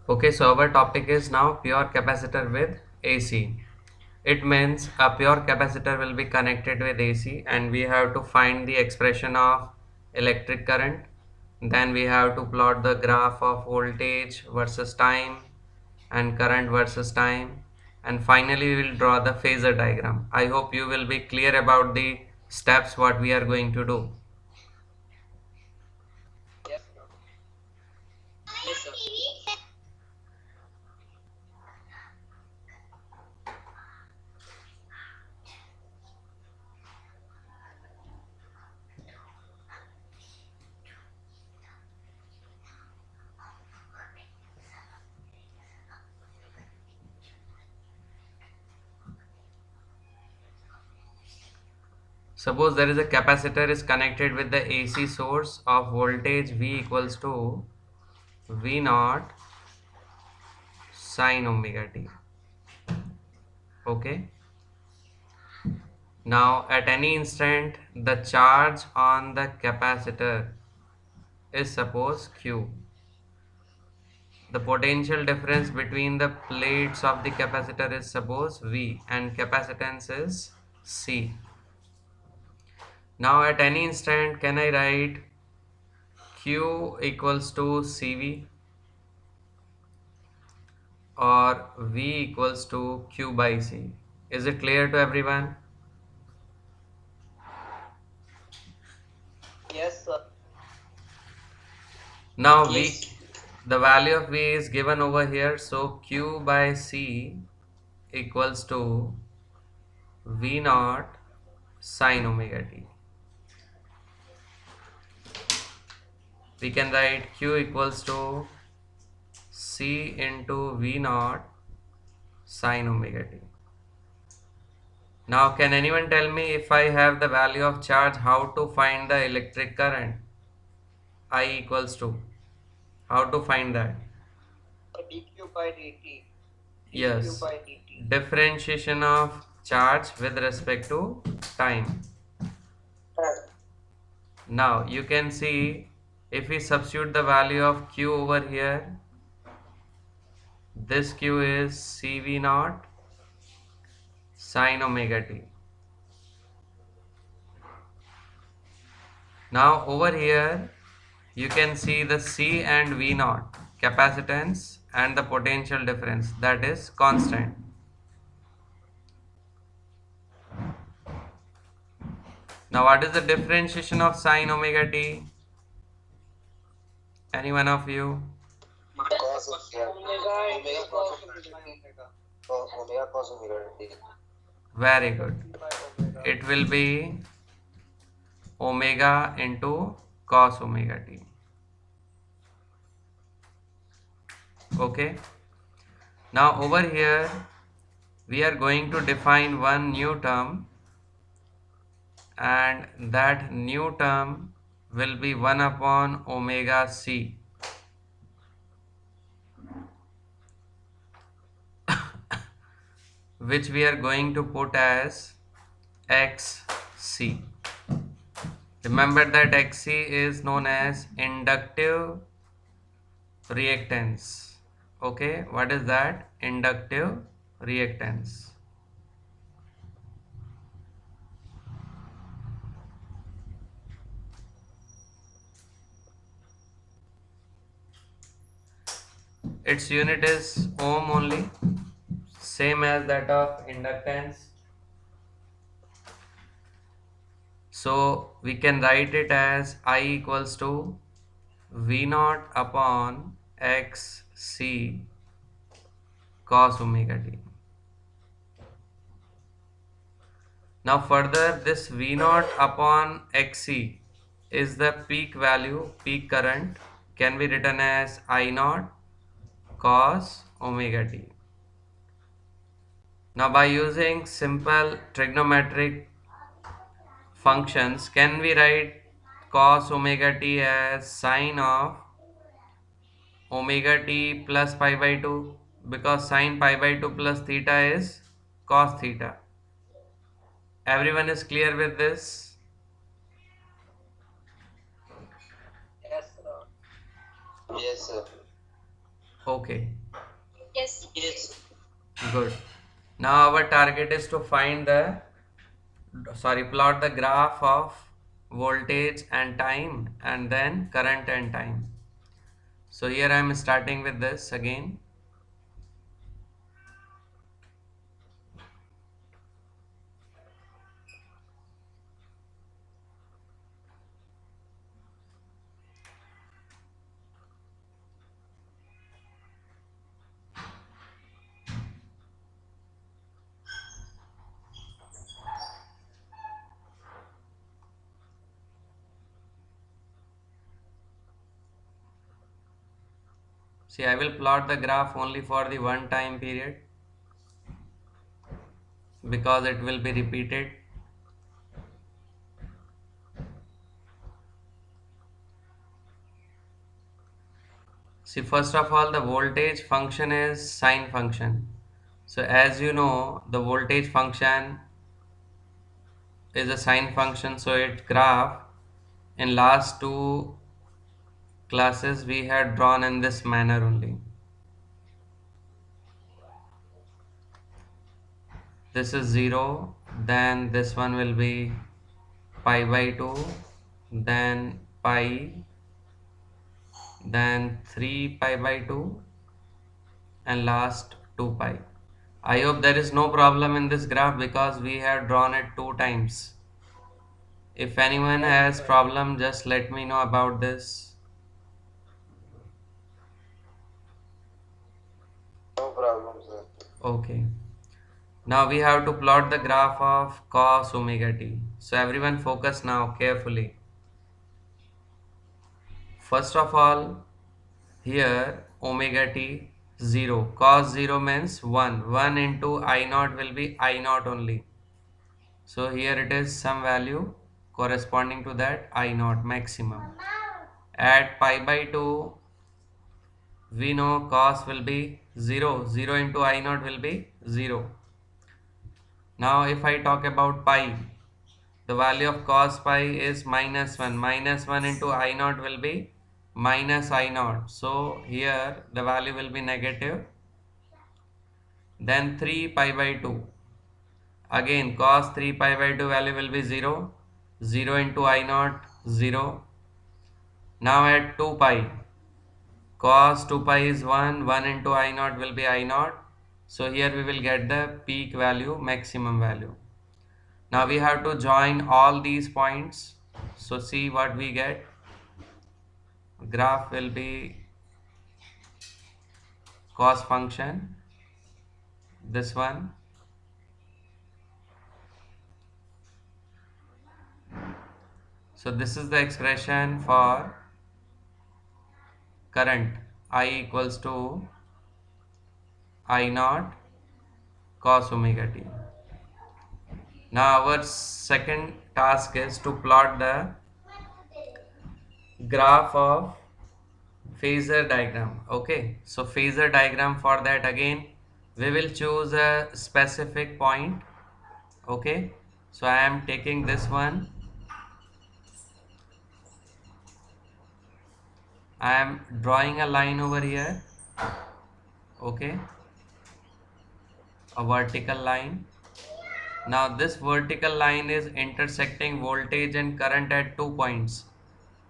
Okay, so our topic is now pure capacitor with AC. It means a pure capacitor will be connected with AC and we have to find the expression of electric current. Then we have to plot the graph of voltage versus time and current versus time. And finally we will draw the phasor diagram. I hope you will be clear about the steps what we are going to do. Yes, sir. Yes, sir. Suppose there is a capacitor is connected with the AC source of voltage V equals to V naught sine omega t. Okay. Now at any instant the charge on the capacitor is suppose Q. The potential difference between the plates of the capacitor is suppose V and capacitance is C. Now at any instant can I write Q equals to CV or V equals to Q by C? Is it clear to everyone? Yes, sir. Now Yes. the value of V is given over here, so Q by C equals to V naught sine omega t. We can write Q equals to C into V naught sine omega t. Now can anyone tell me if I have the value of charge, how to find the electric current? I equals to, how to find that? dq by dt. dq Yes, by dt. differentiation of charge with respect to time. Right. Now you can see if we substitute the value of Q over here, this Q is CV naught sine omega t. Now over here you can see the C and V naught capacitance and the potential difference, that is constant. Now what is the differentiation of sine omega t? Any one of you? Cos omega. Omega cos omega t. Omega cos omega t. Very good. By omega. It will be omega into cos omega t. Okay. Now over here we are going to define one new term, and that new term will be 1 upon omega c, which we are going to put as xc. Remember that xc is known as inductive reactance. Okay, what is that? Inductive reactance. Its unit is ohm only, same as that of inductance. So we can write it as I equals to V naught upon xc cos omega t. Now further, this V naught upon xc is the peak value, peak current, can be written as I naught cos omega t. Now by using simple trigonometric functions, can we write cos omega t as sine of omega t plus pi by 2, because sine pi by 2 plus theta is cos theta. Everyone is clear with this? Yes, sir. Yes, sir. Okay, Yes. good. Now our target is to find the, sorry, plot the graph of voltage and time and then current and time. So here I am starting with this again. See, I will plot the graph only for the one time period because it will be repeated. See, first of all, the voltage function is sine function. So as you know, the voltage function is a sine function, so its graph in last two classes we had drawn in this manner only. This is 0, then this one will be pi by 2, then pi, then 3 pi by 2, and last 2 pi. I hope there is no problem in this graph because we have drawn it two times. If anyone has problem, just let me know about this. No problem, sir. Okay. Now we have to plot the graph of cos omega t. So everyone focus now carefully. First of all, here omega t 0. Cos 0 means 1. 1 into I naught will be I naught only. So here it is some value corresponding to that I naught maximum. At pi by 2, we know cos will be 0. 0 into I naught will be 0. Now if I talk about pi, the value of cos pi is minus 1. Minus 1 into I naught will be minus I naught. So here the value will be negative. Then 3 pi by 2. Again cos 3 pi by 2 value will be 0. 0 into I naught 0. Now at 2 pi. Cos 2 pi is 1. 1 into I naught will be I naught. So here we will get the peak value, maximum value. Now we have to join all these points. So see what we get. Graph will be cos function, this one, so this is the expression for current. I equals to I naught cos omega t. Now our second task is to plot the graph of phasor diagram. Okay, so phasor diagram, for that again we will choose a specific point. Okay, so I am taking this one. I am drawing a line over here. Okay, a vertical line. Now this vertical line is intersecting voltage and current at 2 points.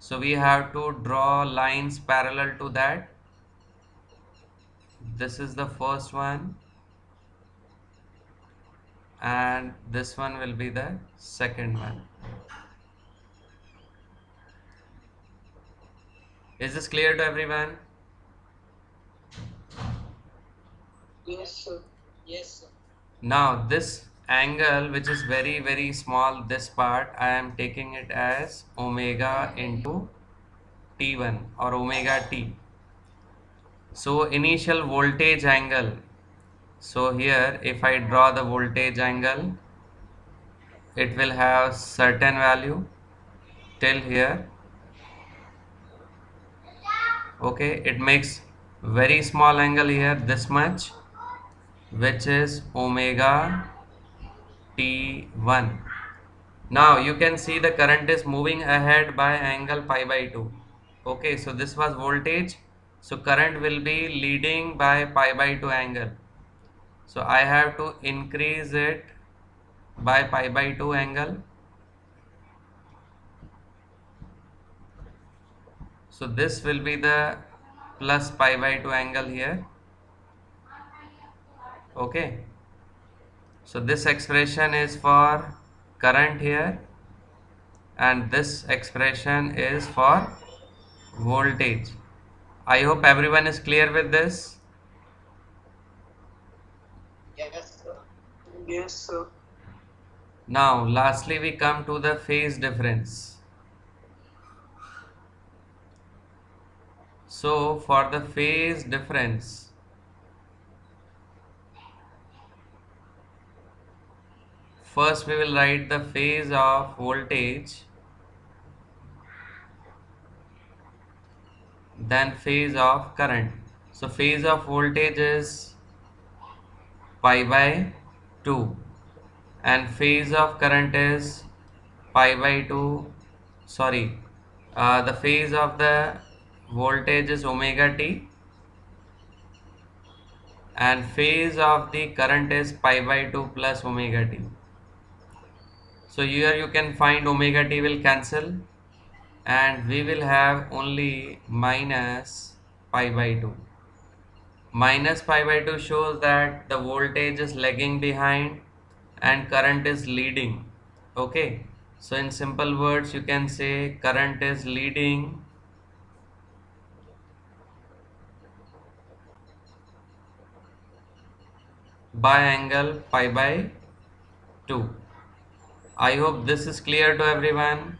So we have to draw lines parallel to that. This is the first one and this one will be the second one. Is this clear to everyone? Yes, sir. Yes, sir. Now this angle, which is very small, this part I am taking it as omega into t1 or omega t. So initial voltage angle, so here if I draw the voltage angle, it will have certain value till here. Okay, it makes very small angle here, this much, which is omega t1. Now you can see the current is moving ahead by angle pi by 2. Okay, so this was voltage. So current will be leading by pi by 2 angle. So I have to increase it by pi by 2 angle. So this will be the plus pi by 2 angle here. Okay. So this expression is for current here, and this expression is for voltage. I hope everyone is clear with this. Yes, sir. Yes, sir. Now lastly we come to the phase difference. So for the phase difference, first we will write the phase of voltage, then phase of current. So phase of voltage is pi by 2 and phase of current is pi by 2, sorry, the phase of the voltage is omega t and phase of the current is pi by 2 plus omega t. So here you can find omega t will cancel and we will have only minus pi by 2. Minus pi by 2 shows that the voltage is lagging behind and current is leading. Okay, so in simple words you can say current is leading by angle pi by 2. I hope this is clear to everyone.